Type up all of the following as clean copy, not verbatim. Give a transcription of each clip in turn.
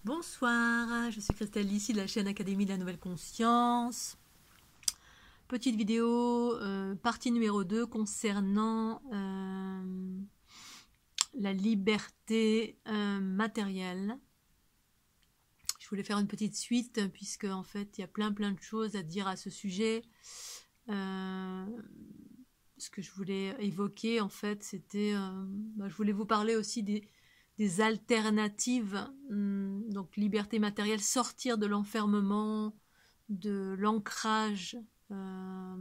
Bonsoir, je suis Christelle ici de la chaîne Académie de la Nouvelle Conscience. Petite vidéo, partie numéro 2 concernant la liberté matérielle. Je voulais faire une petite suite puisque en fait il y a plein de choses à dire à ce sujet. Ce que je voulais évoquer en fait c'était, je voulais vous parler aussi des alternatives, donc liberté matérielle, sortir de l'enfermement, de l'ancrage en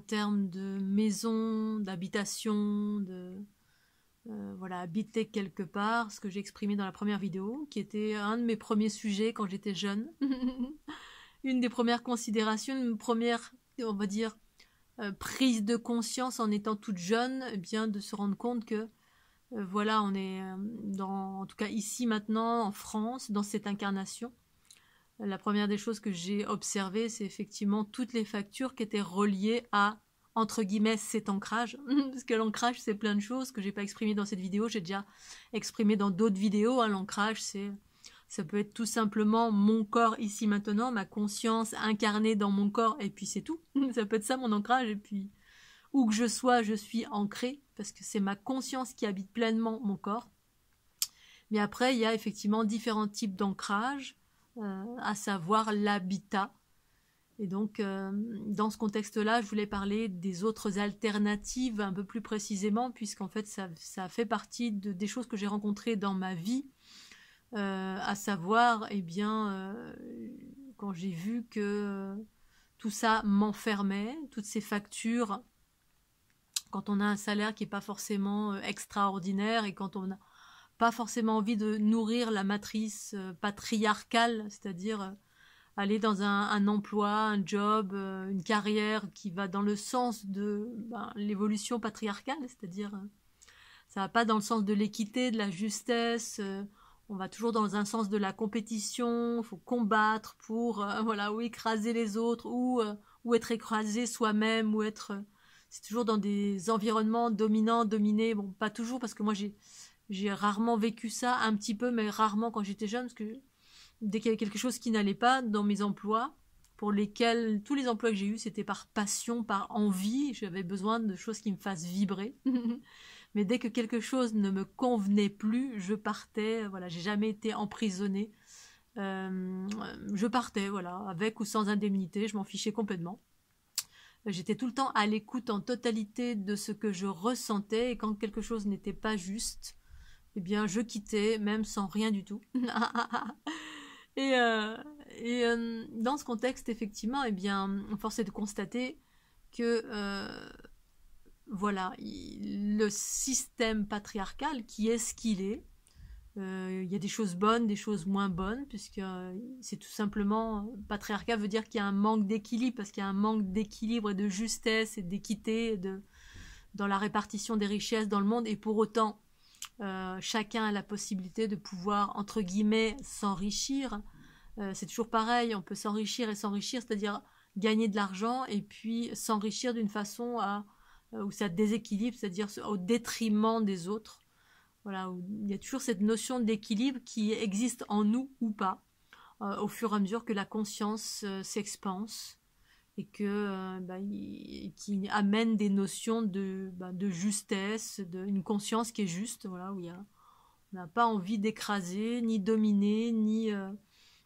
termes de maison, d'habitation, voilà, habiter quelque part, ce que j'ai exprimé dans la première vidéo, qui était un de mes premiers sujets quand j'étais jeune. Une des premières considérations, une première, on va dire, prise de conscience en étant toute jeune, eh bien, de se rendre compte que voilà, on est en tout cas ici maintenant, en France, dans cette incarnation. La première des choses que j'ai observées, c'est effectivement toutes les factures qui étaient reliées à, entre guillemets, cet ancrage. Parce que l'ancrage, c'est plein de choses que j'ai pas exprimées dans cette vidéo, j'ai déjà exprimé dans d'autres vidéos. L'ancrage, ça peut être tout simplement mon corps ici maintenant, ma conscience incarnée dans mon corps, et puis c'est tout. Ça peut être ça mon ancrage, et puis où que je sois, je suis ancrée, parce que c'est ma conscience qui habite pleinement mon corps. Mais après, il y a effectivement différents types d'ancrage, à savoir l'habitat. Et donc, dans ce contexte-là, je voulais parler des autres alternatives un peu plus précisément, puisqu'en fait, ça fait partie des choses que j'ai rencontrées dans ma vie, à savoir, eh bien, quand j'ai vu que tout ça m'enfermait, toutes ces factures, quand on a un salaire qui n'est pas forcément extraordinaire et quand on n'a pas forcément envie de nourrir la matrice patriarcale, c'est-à-dire aller dans un emploi, un job, une carrière qui va dans le sens de l'évolution patriarcale, c'est-à-dire ça va pas dans le sens de l'équité, de la justesse, on va toujours dans un sens de la compétition, il faut combattre pour voilà, ou écraser les autres, ou être écrasé soi-même, ou être... c'est toujours dans des environnements dominants, dominés, bon pas toujours parce que moi j'ai rarement vécu ça, un petit peu, mais rarement quand j'étais jeune, parce que dès qu'il y avait quelque chose qui n'allait pas dans mes emplois, pour lesquels tous les emplois que j'ai eus, c'était par passion, par envie, j'avais besoin de choses qui me fassent vibrer. Mais dès que quelque chose ne me convenait plus, je partais, voilà, j'ai jamais été emprisonnée. Je partais, voilà, avec ou sans indemnité, je m'en fichais complètement. J'étais tout le temps à l'écoute en totalité de ce que je ressentais, et quand quelque chose n'était pas juste, eh bien, je quittais, même sans rien du tout. et dans ce contexte, effectivement, eh bien, force est de constater que, voilà, le système patriarcal, qui est ce qu'il est, il y a des choses bonnes, des choses moins bonnes, puisque c'est tout simplement, patriarcat veut dire qu'il y a un manque d'équilibre, parce qu'il y a un manque d'équilibre et de justesse et d'équité dans la répartition des richesses dans le monde, et pour autant, chacun a la possibilité de pouvoir, entre guillemets, s'enrichir. C'est toujours pareil, on peut s'enrichir et s'enrichir, c'est-à-dire gagner de l'argent et puis s'enrichir d'une façon où ça déséquilibre, c'est-à-dire au détriment des autres. Voilà, où il y a toujours cette notion d'équilibre qui existe en nous ou pas, au fur et à mesure que la conscience s'expanse et qui amène des notions de justesse, une conscience qui est juste, voilà, où on n'a pas envie d'écraser, ni dominer, ni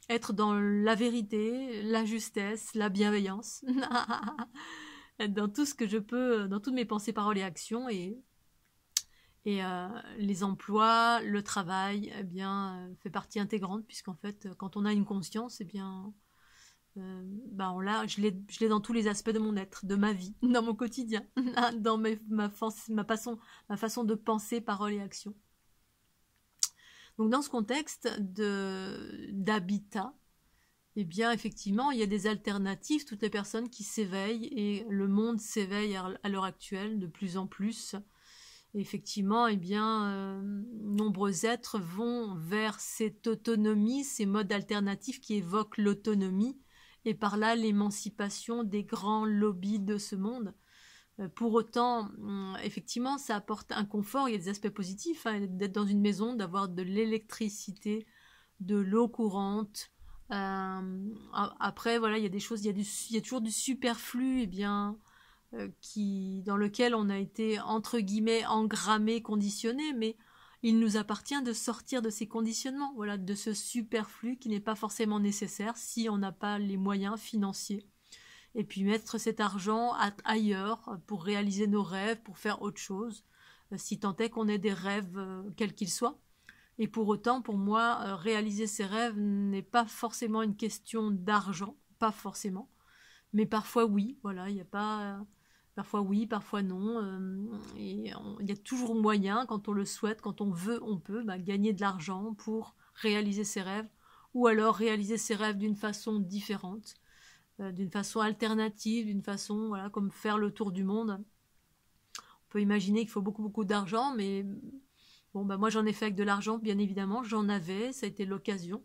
être dans la vérité, la justesse, la bienveillance, dans tout ce que je peux, dans toutes mes pensées, paroles et actions, et les emplois, le travail, eh bien, fait partie intégrante, puisqu'en fait, quand on a une conscience, eh bien, je l'ai dans tous les aspects de mon être, de ma vie, dans mon quotidien, dans ma façon de penser, paroles et actions. Donc dans ce contexte d'habitat, eh bien effectivement il y a des alternatives, toutes les personnes qui s'éveillent, et le monde s'éveille à l'heure actuelle de plus en plus. Et effectivement, eh bien, nombreux êtres vont vers cette autonomie, ces modes alternatifs qui évoquent l'autonomie, et par là l'émancipation des grands lobbies de ce monde. Pour autant, effectivement, ça apporte un confort, il y a des aspects positifs, hein, d'être dans une maison, d'avoir de l'électricité de l'eau courante. Après, voilà, il y a des choses, il y a toujours du superflu, dans lequel on a été, entre guillemets, engrammé, conditionné, mais il nous appartient de sortir de ces conditionnements, voilà, de ce superflu qui n'est pas forcément nécessaire si on n'a pas les moyens financiers. Et puis mettre cet argent ailleurs pour réaliser nos rêves, pour faire autre chose, si tant est qu'on ait des rêves, quels qu'ils soient. Et pour autant, pour moi, réaliser ces rêves n'est pas forcément une question d'argent, pas forcément, mais parfois oui, voilà, il n'y a pas... Parfois oui, parfois non, il y a toujours moyen, quand on le souhaite, quand on veut, on peut, gagner de l'argent pour réaliser ses rêves, ou alors réaliser ses rêves d'une façon différente, d'une façon alternative, d'une façon, voilà, comme faire le tour du monde. On peut imaginer qu'il faut beaucoup, beaucoup d'argent, mais bon, moi j'en ai fait avec de l'argent, bien évidemment, j'en avais, ça a été l'occasion.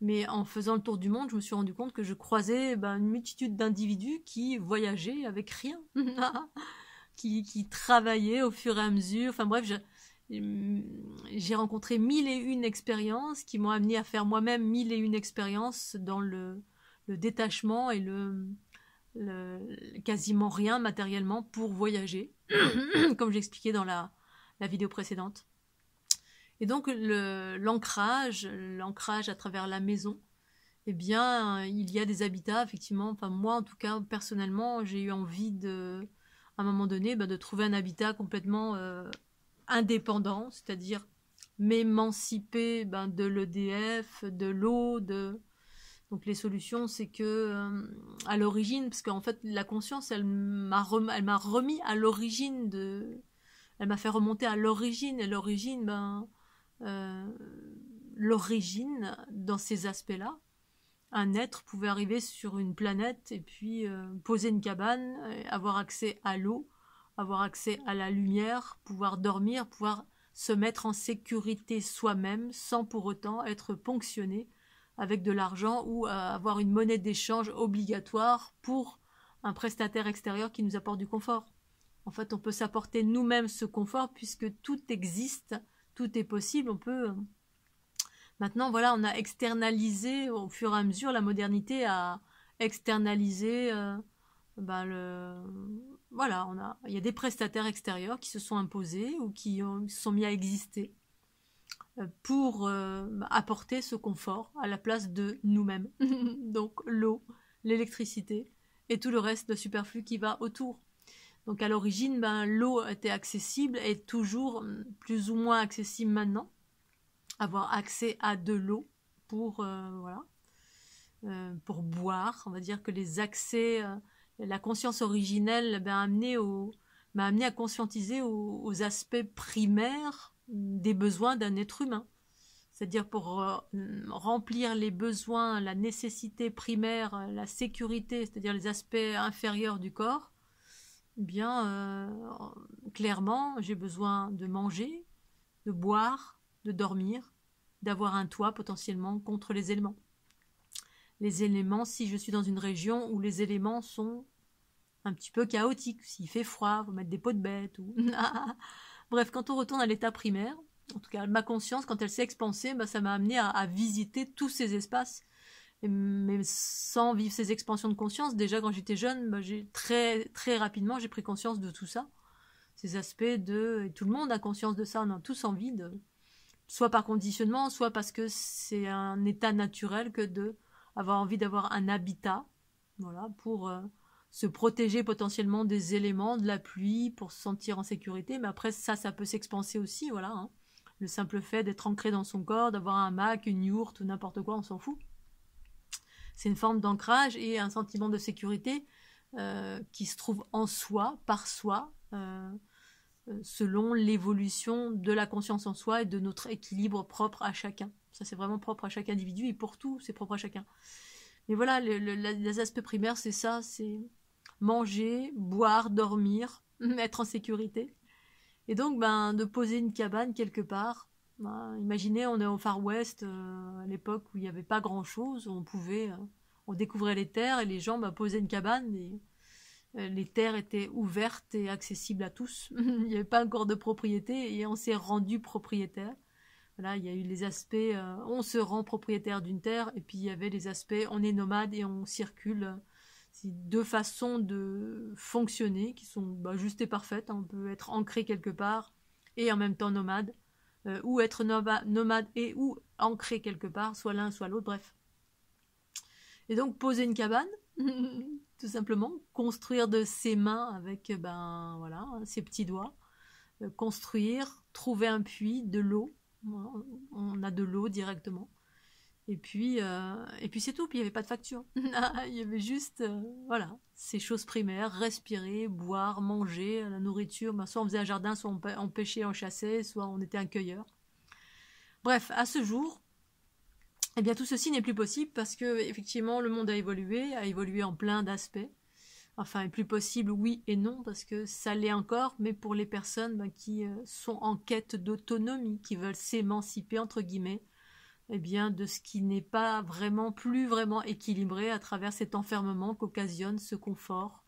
Mais en faisant le tour du monde, je me suis rendu compte que je croisais une multitude d'individus qui voyageaient avec rien, qui travaillaient au fur et à mesure. Enfin bref, j'ai rencontré 1001 expériences qui m'ont amené à faire moi-même 1001 expériences dans le détachement et le quasiment rien matériellement pour voyager, comme j'expliquais dans la vidéo précédente. Et donc l'ancrage à travers la maison, il y a des habitats, effectivement. Enfin, moi, en tout cas, personnellement, j'ai eu envie à un moment donné, de trouver un habitat complètement indépendant, c'est-à-dire m'émanciper de l'EDF, de l'eau, Donc les solutions, c'est que à l'origine, parce qu'en fait, la conscience, elle m'a remis à l'origine Elle m'a fait remonter à l'origine, et l'origine dans ces aspects-là. Un être pouvait arriver sur une planète et puis poser une cabane, avoir accès à l'eau, avoir accès à la lumière, pouvoir dormir, pouvoir se mettre en sécurité soi-même sans pour autant être ponctionné avec de l'argent ou avoir une monnaie d'échange obligatoire pour un prestataire extérieur qui nous apporte du confort. En fait, on peut s'apporter nous-mêmes ce confort puisque tout existe, tout est possible. On peut... Maintenant, voilà, on a externalisé au fur et à mesure, la modernité a externalisé voilà, il y a des prestataires extérieurs qui se sont imposés ou qui se sont mis à exister pour apporter ce confort à la place de nous-mêmes. Donc l'eau, l'électricité et tout le reste de superflu qui va autour. Donc à l'origine, l'eau était accessible et toujours plus ou moins accessible maintenant. Avoir accès à de l'eau pour pour boire. On va dire que les accès, la conscience originelle m'a amené à conscientiser aux aspects primaires des besoins d'un être humain. C'est-à-dire pour remplir les besoins, la nécessité primaire, la sécurité, c'est-à-dire les aspects inférieurs du corps, clairement, j'ai besoin de manger, de boire, de dormir, d'avoir un toit potentiellement contre les éléments. Les éléments, si je suis dans une région où les éléments sont un petit peu chaotiques, s'il fait froid, il faut mettre des pots de bête. Bref, quand on retourne à l'état primaire, en tout cas ma conscience, quand elle s'est expansée, ça m'a amené à visiter tous ces espaces. Mais sans vivre ces expansions de conscience, déjà quand j'étais jeune, très, très rapidement j'ai pris conscience de tout ça. Ces aspects et tout le monde a conscience de ça, on a tous envie soit par conditionnement, soit parce que c'est un état naturel que avoir envie d'avoir un habitat, voilà, pour se protéger potentiellement des éléments, de la pluie, pour se sentir en sécurité. Mais après ça peut s'expanser aussi, voilà. Hein. Le simple fait d'être ancré dans son corps, d'avoir un hamac, une yourte ou n'importe quoi, on s'en fout. C'est une forme d'ancrage et un sentiment de sécurité qui se trouve en soi, par soi, selon l'évolution de la conscience en soi et de notre équilibre propre à chacun. Ça, c'est vraiment propre à chaque individu et pour tout, c'est propre à chacun. Mais voilà, les aspects primaires, c'est ça, c'est manger, boire, dormir, être en sécurité. Et donc, de poser une cabane quelque part. Imaginez, on est au Far West, à l'époque où il n'y avait pas grand-chose, on découvrait les terres et les gens posaient une cabane et les terres étaient ouvertes et accessibles à tous. Il n'y avait pas encore de propriété et on s'est rendu propriétaire Voilà, il y a eu les aspects on se rend propriétaire d'une terre, et puis il y avait les aspects on est nomade et on circule. C'est deux façons de fonctionner qui sont justes et parfaites. On peut être ancré quelque part et en même temps nomade, ou être nomade et ou ancré quelque part, soit l'un soit l'autre, bref. Et donc poser une cabane, tout simplement, construire de ses mains avec voilà, ses petits doigts, construire, trouver un puits, de l'eau. On a de l'eau directement. Et puis c'est tout. Puis il n'y avait pas de facture. Il y avait juste, voilà, ces choses primaires, respirer, boire, manger, la nourriture. Soit on faisait un jardin, soit on pêchait, on chassait, soit on était un cueilleur. Bref, à ce jour, eh bien tout ceci n'est plus possible parce que effectivement le monde a évolué en plein d'aspects. Enfin, est plus possible, oui et non, parce que ça l'est encore, mais pour les personnes qui sont en quête d'autonomie, qui veulent s'émanciper, entre guillemets, eh bien, de ce qui n'est pas vraiment, plus vraiment équilibré à travers cet enfermement qu'occasionne ce confort.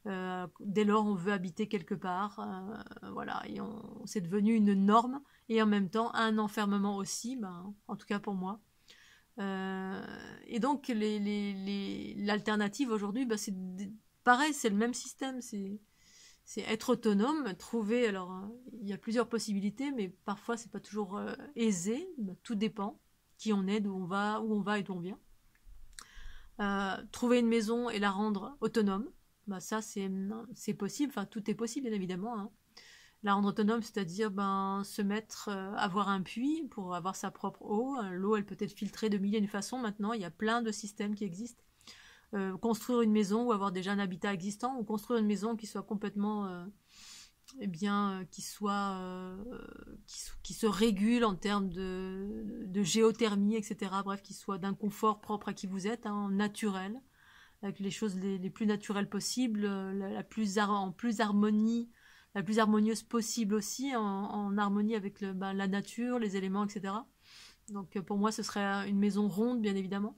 Dès lors, on veut habiter quelque part, voilà, et c'est devenu une norme, et en même temps, un enfermement aussi, en tout cas pour moi. Et donc, l'alternative aujourd'hui, c'est pareil, c'est le même système, c'est être autonome, trouver, alors il y a plusieurs possibilités, mais parfois c'est pas toujours aisé, tout dépend qui on est, d'où on va et d'où on vient. Trouver une maison et la rendre autonome, ça c'est possible, enfin tout est possible bien évidemment, hein. La rendre autonome, c'est-à-dire se mettre, avoir un puits pour avoir sa propre eau. L'eau, elle peut être filtrée de mille et une façons maintenant, il y a plein de systèmes qui existent. Construire une maison ou avoir déjà un habitat existant, ou construire une maison qui soit complètement qui se régule en termes de géothermie, etc. Bref, qui soit d'un confort propre à qui vous êtes, hein, naturel, avec les choses les plus naturelles possibles, en plus harmonie, la plus harmonieuse possible aussi, en harmonie avec la nature, les éléments, etc. Donc pour moi, ce serait une maison ronde, bien évidemment.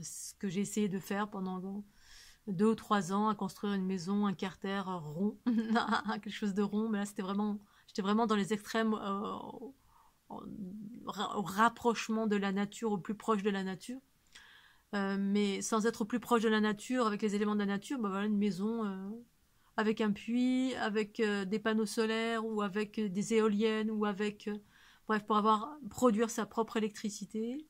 Ce que j'ai essayé de faire pendant 2 ou 3 ans, à construire une maison, un carter rond, quelque chose de rond, mais là j'étais vraiment dans les extrêmes, au rapprochement de la nature, au plus proche de la nature, mais sans être au plus proche de la nature, avec les éléments de la nature, voilà, une maison avec un puits, avec des panneaux solaires, ou avec des éoliennes, ou avec, bref, pour produire sa propre électricité,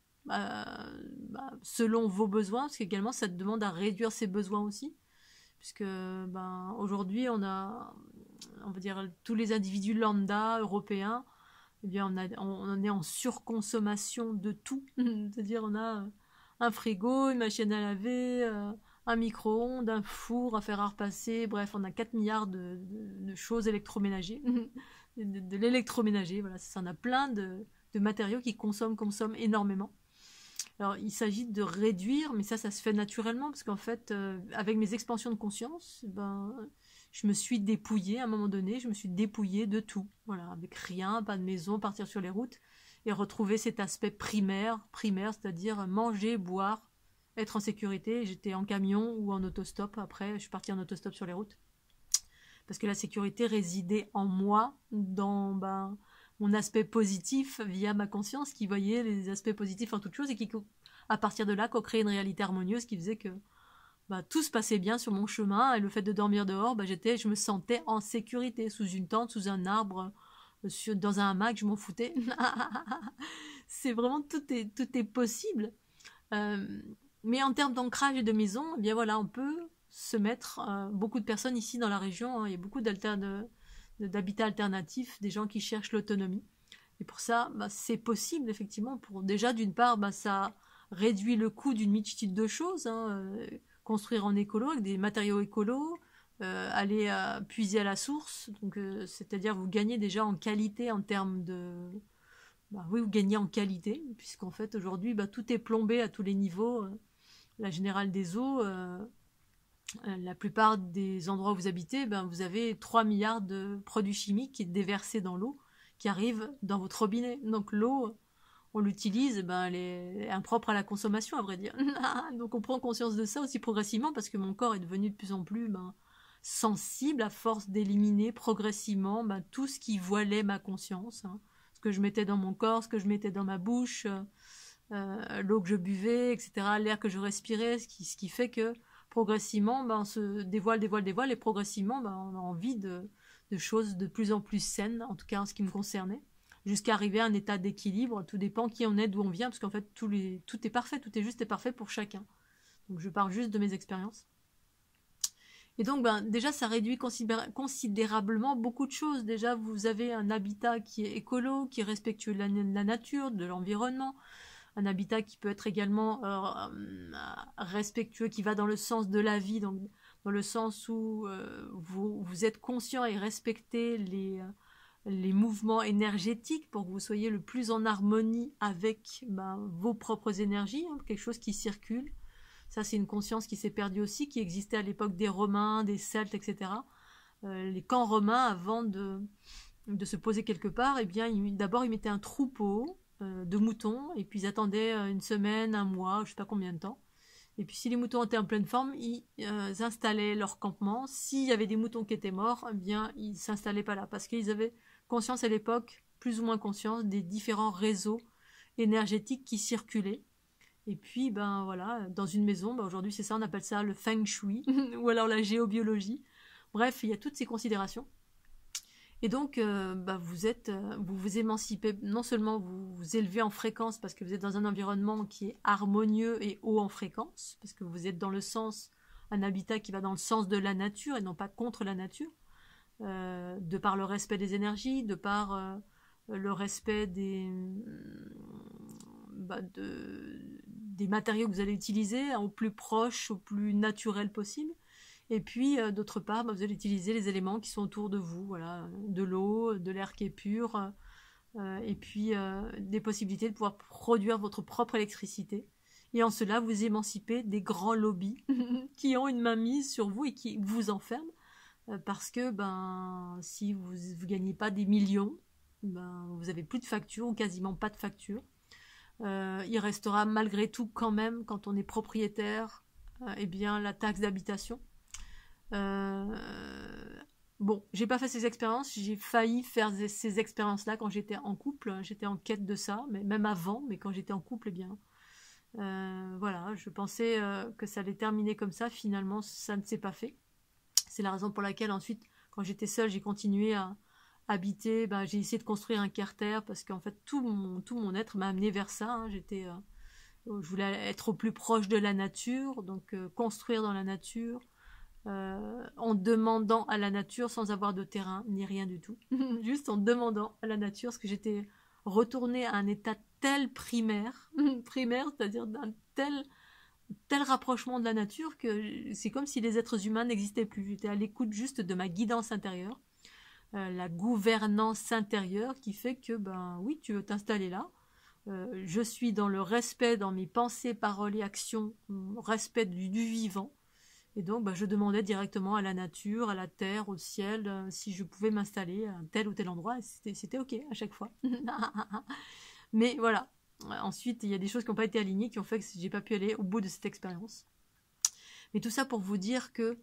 selon vos besoins, parce qu'également ça te demande à réduire ses besoins aussi, puisque aujourd'hui on va dire tous les individus lambda européens, eh bien on est en surconsommation de tout. C'est-à-dire on a un frigo, une machine à laver, un micro-ondes, un four à faire à repasser, bref, on a 4 milliards de choses électroménagères, de l'électroménager, voilà, ça en a plein de matériaux qui consomment énormément. Alors, il s'agit de réduire, mais ça se fait naturellement, parce qu'en fait, avec mes expansions de conscience, je me suis dépouillée, à un moment donné, je me suis dépouillée de tout. Voilà, avec rien, pas de maison, partir sur les routes, et retrouver cet aspect primaire, c'est-à-dire manger, boire, être en sécurité. J'étais en camion ou en autostop, après, je suis partie en autostop sur les routes. Parce que la sécurité résidait en moi, dans mon aspect positif via ma conscience qui voyait les aspects positifs en toute chose et qui, à partir de là, co-créait une réalité harmonieuse qui faisait que tout se passait bien sur mon chemin, et le fait de dormir dehors, je me sentais en sécurité, sous une tente, sous un arbre, dans un hamac, je m'en foutais. C'est vraiment, tout est possible. Mais en termes d'ancrage et de maison, eh bien voilà, on peut se mettre, beaucoup de personnes ici dans la région, hein, il y a beaucoup d'habitats alternatifs, des gens qui cherchent l'autonomie. Et pour ça, c'est possible, effectivement. Déjà, d'une part, ça réduit le coût d'une multitude de choses, hein, construire en écolo, avec des matériaux écolos, aller puiser à la source, donc c'est-à-dire vous gagnez déjà en qualité en termes de... oui, vous gagnez en qualité, puisqu'en fait, aujourd'hui, tout est plombé à tous les niveaux. La générale des eaux... la plupart des endroits où vous habitez, vous avez 3 milliards de produits chimiques qui sont déversés dans l'eau, qui arrivent dans votre robinet. Donc l'eau, on l'utilise, elle est impropre à la consommation, à vrai dire. Donc on prend conscience de ça aussi progressivement, parce que mon corps est devenu de plus en plus sensible, à force d'éliminer progressivement tout ce qui voilait ma conscience, hein. Parce que je mettais dans mon corps, ce que je mettais dans ma bouche, l'eau que je buvais, etc., l'air que je respirais, ce qui fait que progressivement, on se dévoile, et progressivement, on a envie de choses de plus en plus saines, en tout cas en ce qui me concernait, jusqu'à arriver à un état d'équilibre. Tout dépend qui on est, d'où on vient, parce qu'en fait, tout est parfait, tout est juste et parfait pour chacun. Donc je parle juste de mes expériences. Et donc, déjà, ça réduit considérablement beaucoup de choses. Déjà, vous avez un habitat qui est écolo, qui est respectueux de la nature, de l'environnement. Un habitat qui peut être également respectueux, qui va dans le sens de la vie, donc dans le sens où vous êtes conscient et respectez les mouvements énergétiques pour que vous soyez le plus en harmonie avec vos propres énergies, quelque chose qui circule. Ça, c'est une conscience qui s'est perdue aussi, qui existait à l'époque des Romains, des Celtes, etc. Les camps romains, avant de se poser quelque part, d'abord, ils mettaient un troupeau de moutons, et puis ils attendaient une semaine, un mois, je ne sais pas combien de temps. Et puis si les moutons étaient en pleine forme, ils installaient leur campement. S'il y avait des moutons qui étaient morts, ils ne s'installaient pas là, parce qu'ils avaient conscience à l'époque, plus ou moins conscience, des différents réseaux énergétiques qui circulaient. Et puis, voilà, dans une maison, aujourd'hui c'est ça, on appelle ça le feng shui, ou alors la géobiologie. Bref, il y a toutes ces considérations. Et donc, vous vous émancipez, non seulement vous vous élevez en fréquence parce que vous êtes dans un environnement qui est harmonieux et haut en fréquence, parce que vous êtes dans le sens, un habitat qui va dans le sens de la nature et non pas contre la nature, de par le respect des énergies, de par le respect des matériaux que vous allez utiliser, au plus proche, au plus naturel possible. Et puis, d'autre part, vous allez utiliser les éléments qui sont autour de vous, voilà, de l'eau, de l'air qui est pur, et puis des possibilités de pouvoir produire votre propre électricité. Et en cela, vous émancipez des grands lobbies qui ont une mainmise sur vous et qui vous enferment, parce que si vous ne gagnez pas des millions, vous n'avez plus de facture ou quasiment pas de facture. Il restera malgré tout quand même, quand on est propriétaire, la taxe d'habitation. J'ai pas fait ces expériences, j'ai failli faire ces expériences-là quand j'étais en couple, j'étais en quête de ça, mais même avant, mais quand j'étais en couple, voilà, je pensais que ça allait terminer comme ça, finalement ça ne s'est pas fait. C'est la raison pour laquelle ensuite, quand j'étais seule, j'ai continué à habiter, j'ai essayé de construire un carter, parce qu'en fait tout mon être m'a amené vers ça, hein. Je voulais être au plus proche de la nature, donc construire dans la nature, en demandant à la nature, sans avoir de terrain ni rien du tout, juste en demandant à la nature, parce que j'étais retournée à un état tel primaire, c'est-à-dire d'un tel rapprochement de la nature, que c'est comme si les êtres humains n'existaient plus. J'étais à l'écoute juste de ma guidance intérieure, la gouvernance intérieure qui fait que oui, tu veux t'installer là, je suis dans le respect, dans mes pensées, paroles et actions, respect du vivant. Et donc, je demandais directement à la nature, à la terre, au ciel, si je pouvais m'installer à tel ou tel endroit. C'était OK à chaque fois. Mais voilà. Ensuite, il y a des choses qui n'ont pas été alignées, qui ont fait que j'ai pas pu aller au bout de cette expérience. Mais tout ça pour vous dire que,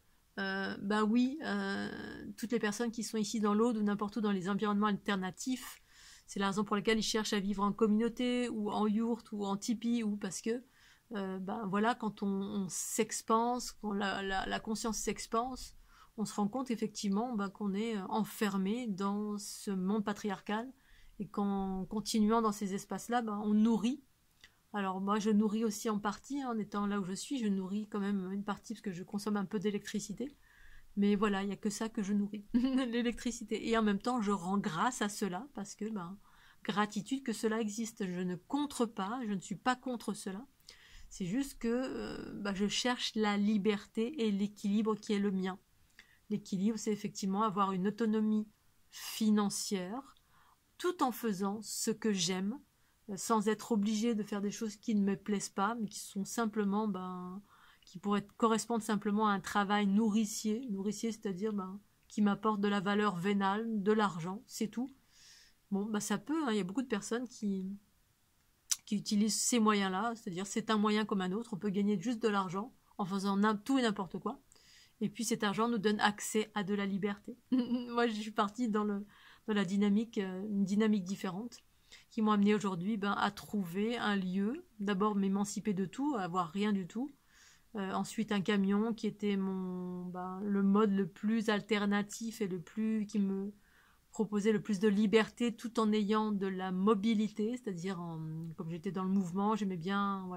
toutes les personnes qui sont ici dans l'Aude ou n'importe où dans les environnements alternatifs, c'est la raison pour laquelle ils cherchent à vivre en communauté ou en yourte ou en tipi, ou parce que voilà, quand on s'expanse, quand la conscience s'expanse, on se rend compte effectivement qu'on est enfermé dans ce monde patriarcal, et qu'en continuant dans ces espaces-là, on nourrit. Alors moi, je nourris aussi en partie, en étant là où je suis, je nourris quand même une partie parce que je consomme un peu d'électricité. Mais voilà, il n'y a que ça que je nourris, l'électricité. Et en même temps, je rends grâce à cela, parce que gratitude que cela existe. Je ne contre pas, je ne suis pas contre cela. C'est juste que je cherche la liberté et l'équilibre qui est le mien. L'équilibre, c'est effectivement avoir une autonomie financière, tout en faisant ce que j'aime, sans être obligé de faire des choses qui ne me plaisent pas, mais qui sont simplement, qui pourraient correspondre simplement à un travail nourricier, c'est-à-dire qui m'apporte de la valeur vénale, de l'argent, c'est tout. Bon, ça peut, il y a beaucoup de personnes qui utilisent ces moyens-là, c'est-à-dire c'est un moyen comme un autre, on peut gagner juste de l'argent en faisant tout et n'importe quoi, et puis cet argent nous donne accès à de la liberté. Moi, je suis partie dans la dynamique, une dynamique différente. qui m'ont amené aujourd'hui à trouver un lieu, d'abord m'émanciper de tout, avoir rien du tout. Ensuite un camion qui était le mode le plus alternatif et qui me proposait le plus de liberté tout en ayant de la mobilité, c'est-à-dire comme j'étais dans le mouvement, j'aimais bien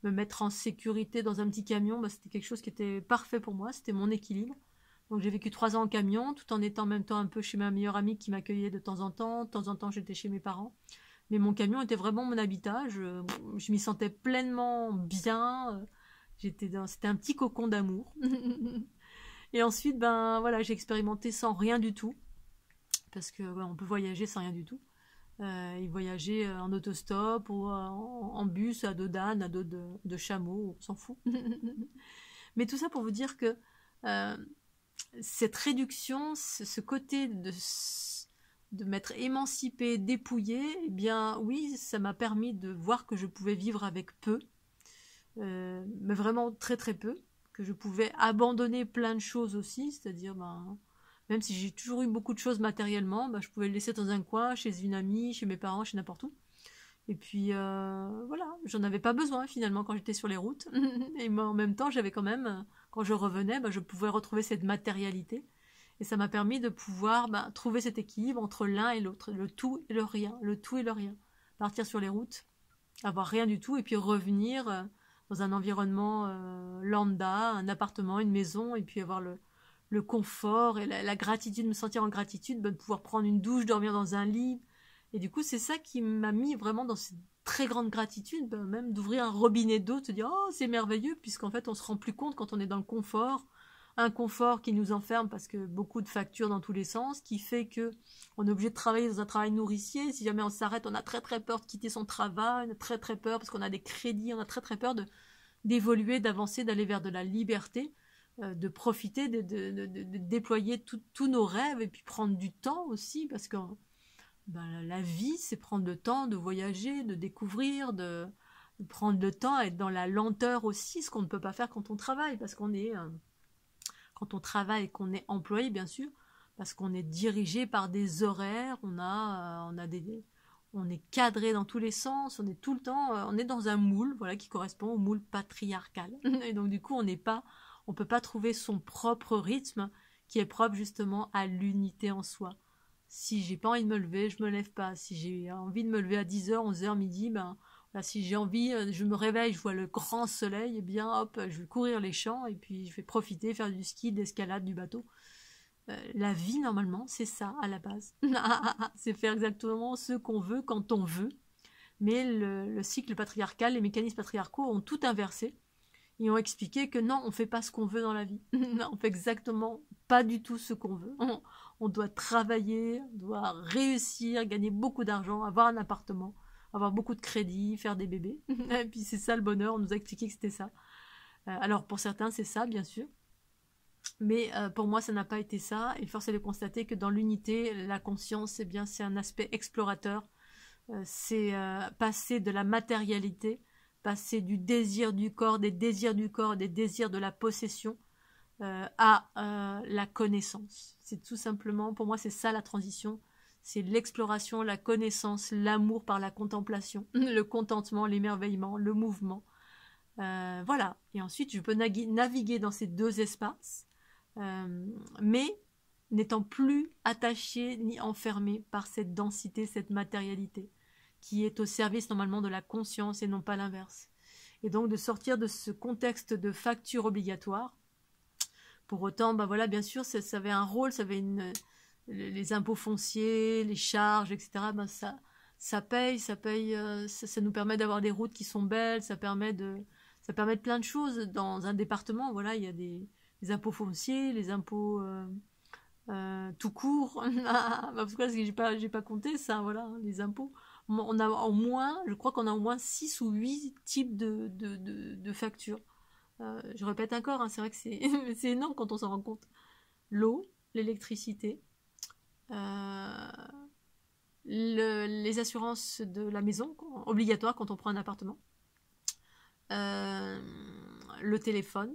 me mettre en sécurité dans un petit camion, c'était quelque chose qui était parfait pour moi, c'était mon équilibre. Donc j'ai vécu 3 ans en camion, tout en étant en même temps un peu chez ma meilleure amie qui m'accueillait de temps en temps. De temps en temps, j'étais chez mes parents. Mais mon camion était vraiment mon habitat. Je m'y sentais pleinement bien. C'était un petit cocon d'amour. Et ensuite, j'ai expérimenté sans rien du tout. Parce que on peut voyager sans rien du tout. Et voyager en autostop ou en bus, à dos d'âne, à dos de chameau, on s'en fout. Mais tout ça pour vous dire que cette réduction, ce côté de m'être émancipée, dépouillée, eh bien oui, ça m'a permis de voir que je pouvais vivre avec peu, mais vraiment très très peu, que je pouvais abandonner plein de choses aussi, c'est-à-dire même si j'ai toujours eu beaucoup de choses matériellement, je pouvais le laisser dans un coin, chez une amie, chez mes parents, chez n'importe où. Et puis voilà, j'en avais pas besoin finalement quand j'étais sur les routes. Et moi, en même temps, j'avais quand même, quand je revenais, je pouvais retrouver cette matérialité. Et ça m'a permis de pouvoir trouver cet équilibre entre l'un et l'autre, le tout et le rien, le tout et le rien. Partir sur les routes, avoir rien du tout, et puis revenir dans un environnement lambda, un appartement, une maison, et puis avoir le confort et la gratitude, me sentir en gratitude, de pouvoir prendre une douche, dormir dans un lit. Et du coup, c'est ça qui m'a mis vraiment dans cette très grande gratitude, même d'ouvrir un robinet d'eau, de se dire oh c'est merveilleux, puisqu'en fait on se rend plus compte quand on est dans le confort, un confort qui nous enferme parce que beaucoup de factures dans tous les sens, qui fait que on est obligé de travailler dans un travail nourricier. Si jamais on s'arrête, on a très très peur de quitter son travail, on a très très peur parce qu'on a des crédits, on a très très peur d'évoluer, d'avancer, d'aller vers de la liberté, de profiter, de déployer tous nos rêves et puis prendre du temps aussi parce que la vie, c'est prendre le temps de voyager, de découvrir, de prendre le temps à être dans la lenteur aussi, ce qu'on ne peut pas faire quand on travaille, parce qu'on est, quand on travaille et qu'on est employé, bien sûr, parce qu'on est dirigé par des horaires, on est cadré dans tous les sens, on est tout le temps, on est dans un moule, qui correspond au moule patriarcal. Et donc du coup, on peut pas trouver son propre rythme qui est propre justement à l'unité en soi. Si j'ai pas envie de me lever, je me lève pas. Si j'ai envie de me lever à 10h, 11h, midi, si j'ai envie, je me réveille, je vois le grand soleil, et bien hop, je vais courir les champs et puis je vais profiter, faire du ski, de l'escalade, du bateau. La vie, normalement, c'est ça à la base. C'est faire exactement ce qu'on veut quand on veut. Mais le cycle patriarcal, les mécanismes patriarcaux ont tout inversé. Ils ont expliqué que non, on fait pas ce qu'on veut dans la vie. On fait exactement pas du tout ce qu'on veut. On doit travailler, on doit réussir, gagner beaucoup d'argent, avoir un appartement, avoir beaucoup de crédits, faire des bébés. Et puis c'est ça le bonheur, on nous a expliqué que c'était ça. Alors pour certains c'est ça bien sûr, mais pour moi ça n'a pas été ça. Et force est de constater que dans l'unité, la conscience, c'est un aspect explorateur. C'est passer de la matérialité, passer du désir du corps, des désirs du corps, des désirs de la possession, à la connaissance. C'est tout simplement, pour moi, c'est ça la transition. C'est l'exploration, la connaissance, l'amour par la contemplation, le contentement, l'émerveillement, le mouvement. Voilà. Et ensuite, je peux naviguer dans ces deux espaces, mais n'étant plus attaché ni enfermé par cette densité, cette matérialité, qui est au service normalement de la conscience et non pas l'inverse. Et donc de sortir de ce contexte de facture obligatoire. Pour autant, bien sûr, ça avait un rôle, ça avait les impôts fonciers, les charges, etc. Ça paye, ça nous permet d'avoir des routes qui sont belles, ça permet de plein de choses. Dans un département, il y a des impôts fonciers, les impôts tout court. Pourquoi est-ce que j'ai pas compté ça, les impôts. On a au moins, je crois qu'on a au moins 6 ou 8 types de factures. Je répète encore, c'est vrai que c'est énorme quand on s'en rend compte. L'eau, l'électricité, les assurances de la maison, obligatoires quand on prend un appartement, le téléphone,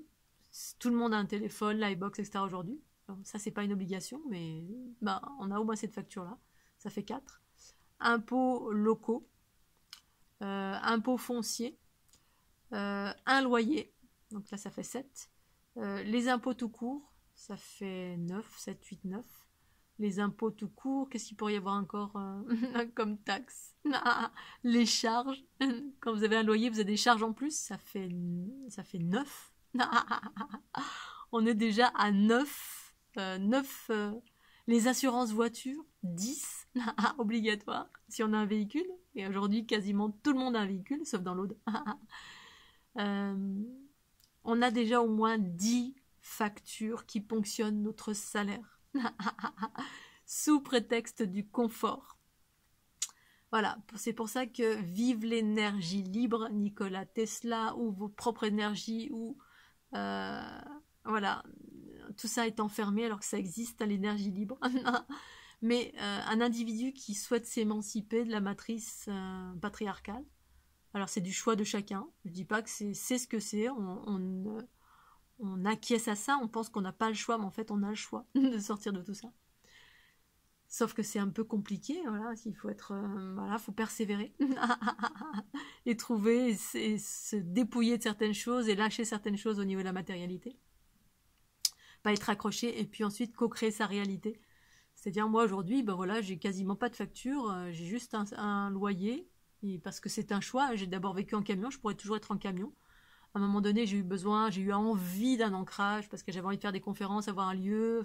tout le monde a un téléphone, l'iBox, etc. aujourd'hui. Alors, ça, c'est pas une obligation, mais on a au moins cette facture-là. Ça fait 4. impôts locaux, impôts fonciers, un loyer, donc là ça fait 7, les impôts tout court, ça fait 9, 7, 8, 9. Les impôts tout court, qu'est-ce qu'il pourrait y avoir encore comme taxe? Les charges, quand vous avez un loyer, vous avez des charges en plus, ça fait 9. On est déjà à 9. 9 les assurances voitures, 10 obligatoire si on a un véhicule. Et aujourd'hui, quasiment tout le monde a un véhicule, sauf dans l'Aude. On a déjà au moins 10 factures qui ponctionnent notre salaire. Sous prétexte du confort. Voilà, c'est pour ça que vive l'énergie libre, Nikola Tesla, ou vos propres énergies, ou voilà, tout ça est enfermé alors que ça existe, l'énergie libre. Mais un individu qui souhaite s'émanciper de la matrice patriarcale, alors c'est du choix de chacun, je ne dis pas que c'est ce que c'est, on acquiesce à ça, on pense qu'on n'a pas le choix, mais en fait on a le choix de sortir de tout ça. Sauf que c'est un peu compliqué, voilà, il faut être, voilà, faut persévérer et trouver, et se dépouiller de certaines choses et lâcher certaines choses au niveau de la matérialité. Pas être accroché et puis ensuite co-créer sa réalité. C'est-à-dire moi aujourd'hui, ben voilà, j'ai quasiment pas de facture, j'ai juste un loyer et parce que c'est un choix. J'ai d'abord vécu en camion, je pourrais toujours être en camion. À un moment donné, j'ai eu envie d'un ancrage parce que j'avais envie de faire des conférences, avoir un lieu.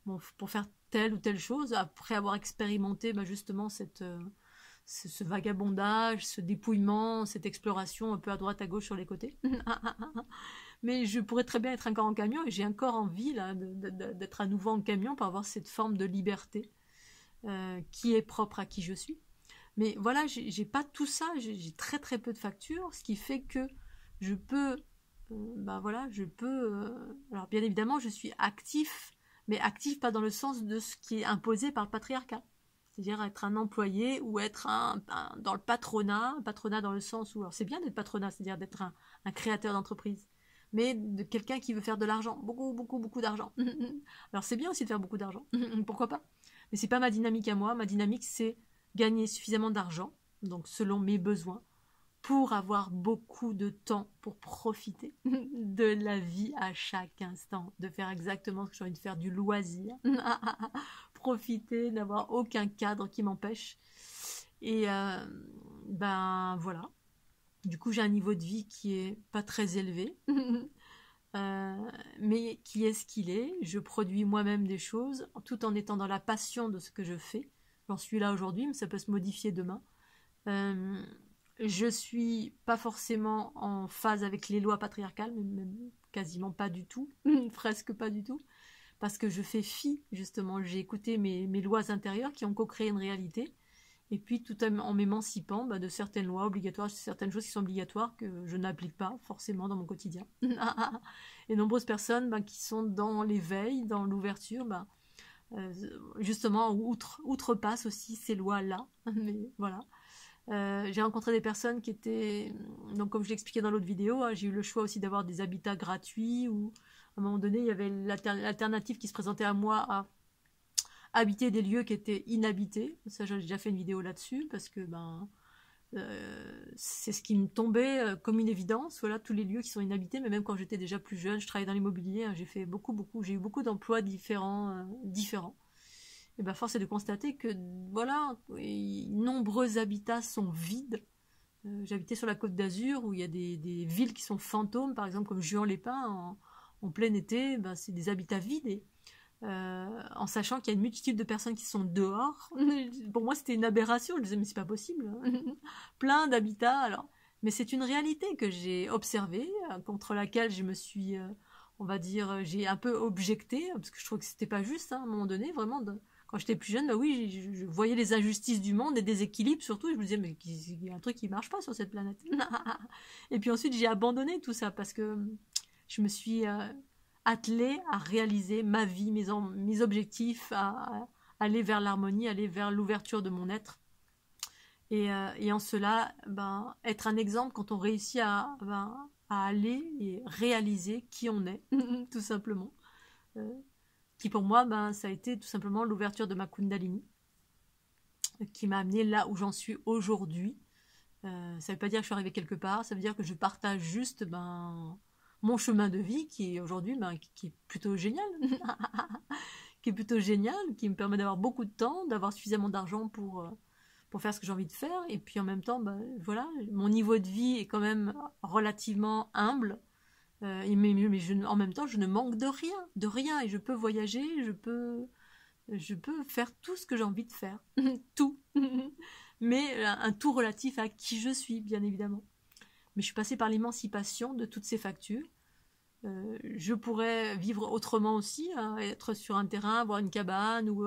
Bon, pour faire telle ou telle chose, après avoir expérimenté justement ce vagabondage, ce dépouillement, cette exploration un peu à droite à gauche sur les côtés. Mais je pourrais très bien être encore en camion et j'ai encore envie là, d'être à nouveau en camion pour avoir cette forme de liberté qui est propre à qui je suis. Mais voilà, j'ai pas tout ça, j'ai très très peu de factures, ce qui fait que je peux, voilà, alors bien évidemment, je suis actif, mais actif pas dans le sens de ce qui est imposé par le patriarcat. C'est-à-dire être un employé ou être dans le patronat dans le sens où, alors c'est bien d'être patronat, c'est-à-dire d'être un créateur d'entreprise, mais de quelqu'un qui veut faire de l'argent, beaucoup, beaucoup, beaucoup d'argent. Alors c'est bien aussi de faire beaucoup d'argent, pourquoi pas? Mais c'est pas ma dynamique à moi, ma dynamique c'est gagner suffisamment d'argent, donc selon mes besoins, pour avoir beaucoup de temps pour profiter de la vie à chaque instant, de faire exactement ce que j'ai envie de faire, du loisir, profiter, n'avoir aucun cadre qui m'empêche. Et voilà. Du coup, j'ai un niveau de vie qui est pas très élevé, mais qui est ce qu'il est. Je produis moi-même des choses, tout en étant dans la passion de ce que je fais. J'en suis là aujourd'hui, mais ça peut se modifier demain. Je suis pas forcément en phase avec les lois patriarcales, même quasiment pas du tout, presque pas du tout, parce que je fais fi, justement, j'ai écouté mes lois intérieures qui ont co-créé une réalité, et puis tout en m'émancipant de certaines lois obligatoires, certaines choses qui sont obligatoires que je n'applique pas forcément dans mon quotidien. Et nombreuses personnes qui sont dans l'éveil, dans l'ouverture, justement, outrepassent aussi ces lois-là, mais voilà. J'ai rencontré des personnes qui étaient, donc comme je l'expliquais dans l'autre vidéo, j'ai eu le choix aussi d'avoir des habitats gratuits ou à un moment donné il y avait l'alternative qui se présentait à moi à habiter des lieux qui étaient inhabités. Ça j'ai déjà fait une vidéo là-dessus parce que c'est ce qui me tombait comme une évidence, voilà, tous les lieux qui sont inhabités. Mais même quand j'étais déjà plus jeune, je travaillais dans l'immobilier, j'ai fait j'ai eu beaucoup d'emplois différents. Et force est de constater que voilà, nombreux habitats sont vides. J'habitais sur la Côte d'Azur où il y a des villes qui sont fantômes, par exemple comme Juan-les-Pins en plein été, c'est des habitats vides. En sachant qu'il y a une multitude de personnes qui sont dehors. Pour moi c'était une aberration, je me disais mais c'est pas possible. Plein d'habitats, alors. Mais c'est une réalité que j'ai observée, contre laquelle je me suis, on va dire, j'ai un peu objecté, parce que je trouve que c'était pas juste, à un moment donné, vraiment. Quand j'étais plus jeune, oui, je voyais les injustices du monde, les déséquilibres surtout, et je me disais, mais il y a un truc qui marche pas sur cette planète. Et puis ensuite, j'ai abandonné tout ça, parce que je me suis attelée à réaliser ma vie, mes objectifs, à aller vers l'harmonie, aller vers l'ouverture de mon être. Et en cela, être un exemple quand on réussit à aller et réaliser qui on est, tout simplement. Qui pour moi, ça a été tout simplement l'ouverture de ma Kundalini. qui m'a amené là où j'en suis aujourd'hui. Ça ne veut pas dire que je suis arrivée quelque part, ça veut dire que je partage juste mon chemin de vie qui est aujourd'hui qui est plutôt génial. Qui est plutôt génial, qui me permet d'avoir beaucoup de temps, d'avoir suffisamment d'argent pour faire ce que j'ai envie de faire. Et puis en même temps, voilà, mon niveau de vie est quand même relativement humble. Mais en même temps, je ne manque de rien. Et je peux voyager, je peux faire tout ce que j'ai envie de faire. Tout. Mais un tout relatif à qui je suis, bien évidemment. Mais je suis passée par l'émancipation de toutes ces factures. Je pourrais vivre autrement aussi, hein, être sur un terrain, avoir une cabane ou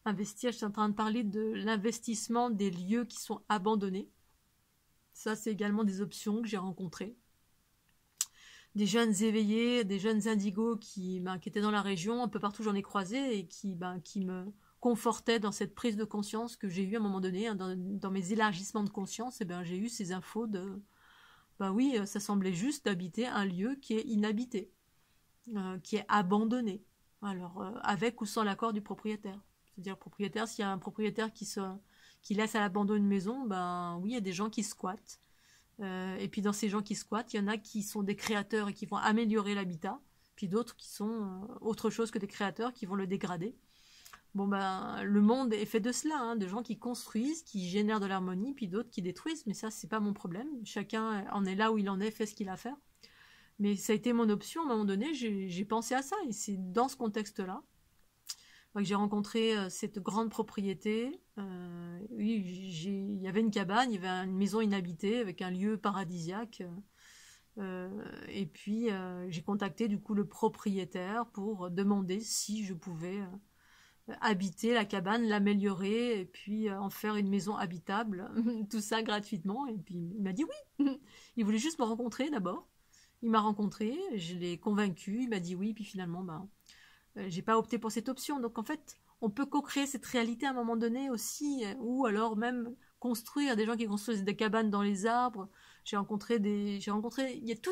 investir. Je suis en train de parler de l'investissement des lieux qui sont abandonnés. Ça, c'est également des options que j'ai rencontrées. Des jeunes éveillés, des jeunes indigos qui étaient dans la région, un peu partout j'en ai croisé et qui me confortaient dans cette prise de conscience que j'ai eue à un moment donné, hein, dans mes élargissements de conscience. Et j'ai eu ces infos de oui, ça semblait juste d'habiter un lieu qui est inhabité, qui est abandonné. Alors, avec ou sans l'accord du propriétaire. C'est-à-dire, propriétaire, s'il y a un propriétaire qui laisse à l'abandon une maison, oui, il y a des gens qui squattent. Et puis, dans ces gens qui squattent, il y en a qui sont des créateurs et qui vont améliorer l'habitat, puis d'autres qui sont autre chose que des créateurs, qui vont le dégrader. Le monde est fait de cela, hein, de gens qui construisent, qui génèrent de l'harmonie, puis d'autres qui détruisent, mais ça, c'est pas mon problème. Chacun en est là où il en est, fait ce qu'il a à faire. Mais ça a été mon option, à un moment donné, j'ai pensé à ça, et c'est dans ce contexte-là que j'ai rencontré cette grande propriété. Oui, il y avait une cabane, il y avait une maison inhabitée, avec un lieu paradisiaque. Et puis, j'ai contacté du coup le propriétaire pour demander si je pouvais habiter la cabane, l'améliorer et puis en faire une maison habitable, tout ça gratuitement. Et puis il m'a dit oui. Il voulait juste me rencontrer d'abord. Il m'a rencontré, je l'ai convaincu, il m'a dit oui, puis finalement j'ai pas opté pour cette option. Donc en fait, on peut co-créer cette réalité à un moment donné aussi, ou alors même construire, des gens qui construisent des cabanes dans les arbres. Tout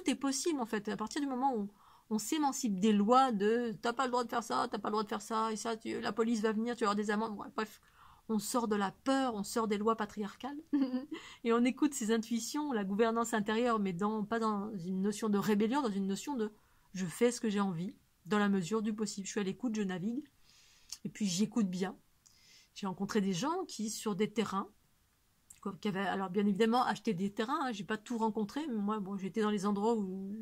est possible en fait. À partir du moment où on s'émancipe des lois de t'as pas le droit de faire ça, t'as pas le droit de faire ça, et ça, la police va venir, tu vas avoir des amendes. Bref, on sort de la peur, on sort des lois patriarcales, et on écoute ses intuitions, la gouvernance intérieure, mais pas dans une notion de rébellion, dans une notion de je fais ce que j'ai envie, dans la mesure du possible. Je suis à l'écoute, je navigue, et puis j'écoute bien. J'ai rencontré des gens qui, sur des terrains, qui avaient, alors bien évidemment, acheté des terrains, hein, j'ai pas tout rencontré, mais moi, j'étais dans les endroits où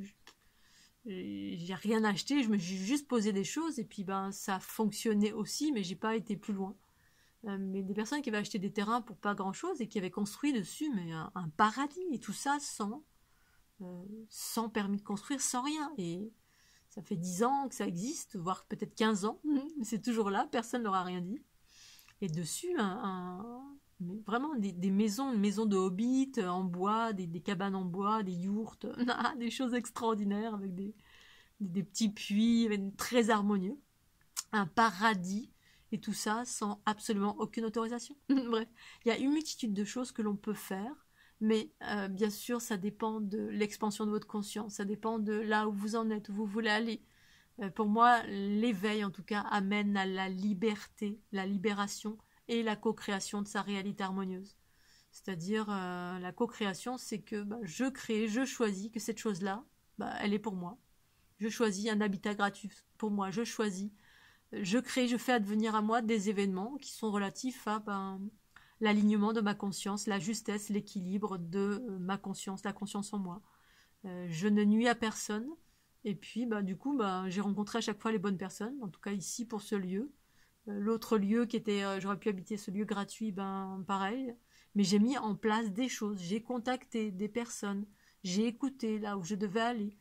j'ai rien acheté, je me suis juste posé des choses et puis ça fonctionnait aussi, mais j'ai pas été plus loin. Mais des personnes qui avaient acheté des terrains pour pas grand chose et qui avaient construit dessus mais un paradis, et tout ça sans permis de construire, sans rien. Et ça fait 10 ans que ça existe, voire peut-être 15 ans, mais c'est toujours là, personne ne leur a rien dit. Et dessus, mais vraiment des maisons, une maison de hobbit en bois, des cabanes en bois, des yourtes, des choses extraordinaires avec des petits puits très harmonieux, un paradis, et tout ça sans absolument aucune autorisation. Bref, il y a une multitude de choses que l'on peut faire, mais bien sûr, ça dépend de l'expansion de votre conscience, ça dépend de là où vous en êtes, où vous voulez aller. Pour moi, l'éveil, en tout cas, amène à la liberté, la libération et la co-création de sa réalité harmonieuse. C'est-à-dire, la co-création, c'est que je crée, je choisis que cette chose-là, elle est pour moi. Je choisis un habitat gratuit pour moi. Je choisis, je crée, je fais advenir à moi des événements qui sont relatifs à l'alignement de ma conscience, la justesse, l'équilibre de ma conscience, la conscience en moi. Je ne nuis à personne. Et puis, du coup, j'ai rencontré à chaque fois les bonnes personnes, en tout cas ici pour ce lieu. L'autre lieu qui était, j'aurais pu habiter ce lieu gratuit, pareil. Mais j'ai mis en place des choses, j'ai contacté des personnes, j'ai écouté là où je devais aller,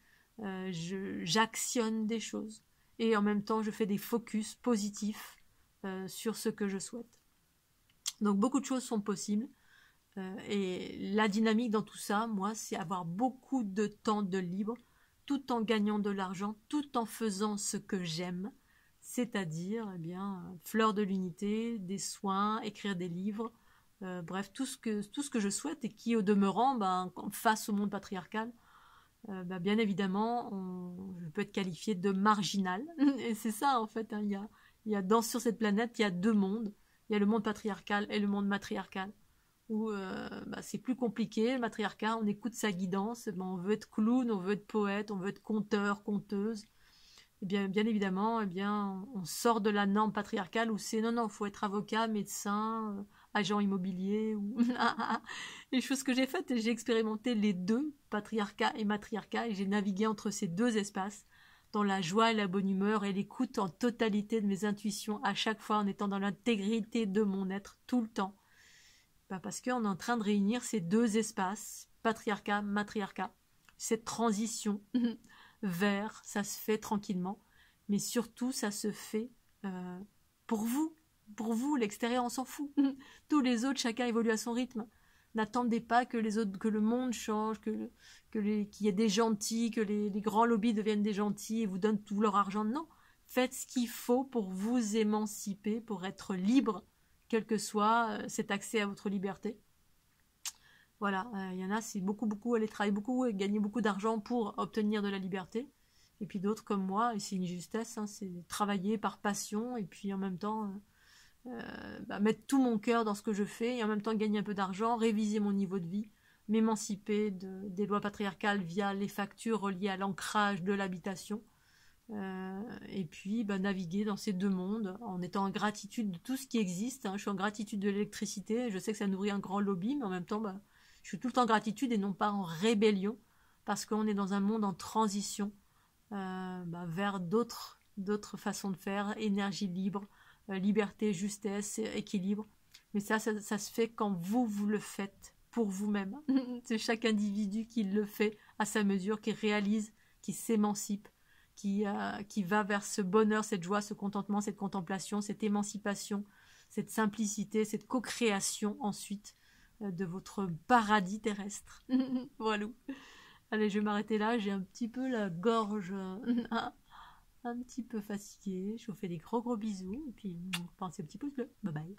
j'actionne des choses. Et en même temps, je fais des focus positifs sur ce que je souhaite. Donc beaucoup de choses sont possibles. Et la dynamique dans tout ça, moi, c'est avoir beaucoup de temps de libre, tout en gagnant de l'argent, tout en faisant ce que j'aime, c'est-à-dire fleur de l'unité, des soins, écrire des livres, bref, tout ce que je souhaite et qui, au demeurant, face au monde patriarcal, bien évidemment, je peux être qualifiée de marginale. Et c'est ça, en fait, hein, sur cette planète, il y a deux mondes. Il y a le monde patriarcal et le monde matriarcal, où c'est plus compliqué. Le matriarcat, on écoute sa guidance, on veut être clown, on veut être poète, on veut être conteur, conteuse. Et bien évidemment, on sort de la norme patriarcale où c'est non, il faut être avocat, médecin, agent immobilier, ou les choses que j'ai faites, et j'ai expérimenté les deux, patriarcat et matriarcat, et j'ai navigué entre ces deux espaces, dans la joie et la bonne humeur, et l'écoute en totalité de mes intuitions, à chaque fois en étant dans l'intégrité de mon être, tout le temps. Parce qu'on est en train de réunir ces deux espaces, patriarcat, matriarcat, cette transition vers, ça se fait tranquillement, mais surtout ça se fait pour vous. Pour vous, l'extérieur, on s'en fout. Tous les autres, chacun évolue à son rythme. N'attendez pas que les autres, que le monde change, qu'il y ait des gentils, que les grands lobbies deviennent des gentils et vous donnent tout leur argent. Non, faites ce qu'il faut pour vous émanciper, pour être libre, quel que soit cet accès à votre liberté. Voilà, y en a, c'est beaucoup, aller travailler beaucoup et gagner beaucoup d'argent pour obtenir de la liberté. Et puis d'autres comme moi, et c'est une justesse, hein, c'est travailler par passion et puis en même temps mettre tout mon cœur dans ce que je fais et en même temps gagner un peu d'argent, réviser mon niveau de vie, m'émanciper des lois patriarcales via les factures reliées à l'ancrage de l'habitation. Et puis naviguer dans ces deux mondes en étant en gratitude de tout ce qui existe. Hein. Je suis en gratitude de l'électricité, je sais que ça nourrit un grand lobby, mais en même temps, je suis tout le temps en gratitude et non pas en rébellion, parce qu'on est dans un monde en transition vers d'autres façons de faire, énergie libre, liberté, justesse, équilibre. Mais ça se fait quand vous le faites pour vous-même. C'est chaque individu qui le fait à sa mesure, qui réalise, qui s'émancipe, qui va vers ce bonheur, cette joie, ce contentement, cette contemplation, cette émancipation, cette simplicité, cette co-création ensuite de votre paradis terrestre. Voilà. Allez, je vais m'arrêter là, j'ai un petit peu la gorge un petit peu fatiguée. Je vous fais des gros bisous et puis pensez un petit pouce bleu. Bye bye.